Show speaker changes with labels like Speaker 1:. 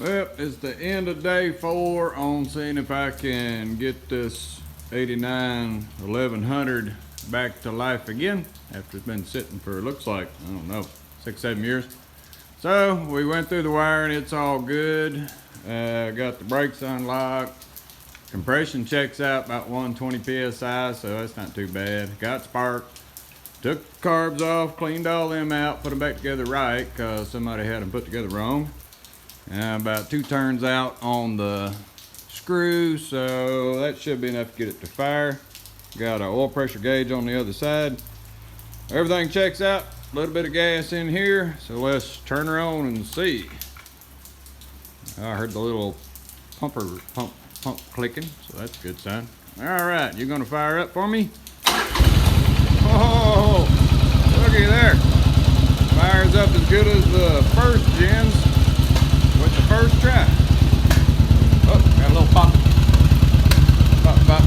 Speaker 1: Well, it's the end of day 4 on seeing if I can get this 1100 back to life again after it's been sitting for, looks like, I don't know, 6-7 years. So we went through the wiring, it's all good. Got the brakes unlocked. Compression checks out about 120 psi, so that's not too bad. Got spark. Took the carbs off, cleaned all them out, put them back together right because somebody had them put together wrong. About 2 turns out on the screw, so that should be enough to get it to fire. Got an oil pressure gauge on the other side. Everything checks out. A little bit of gas in here, so let's turn her on and see. I heard the little pump clicking, so that's a good sign. All right, you're gonna fire up for me? Oh, looky there. Fires up as good as the first gens with the first try. Oh, got a little pop. Pop, pop.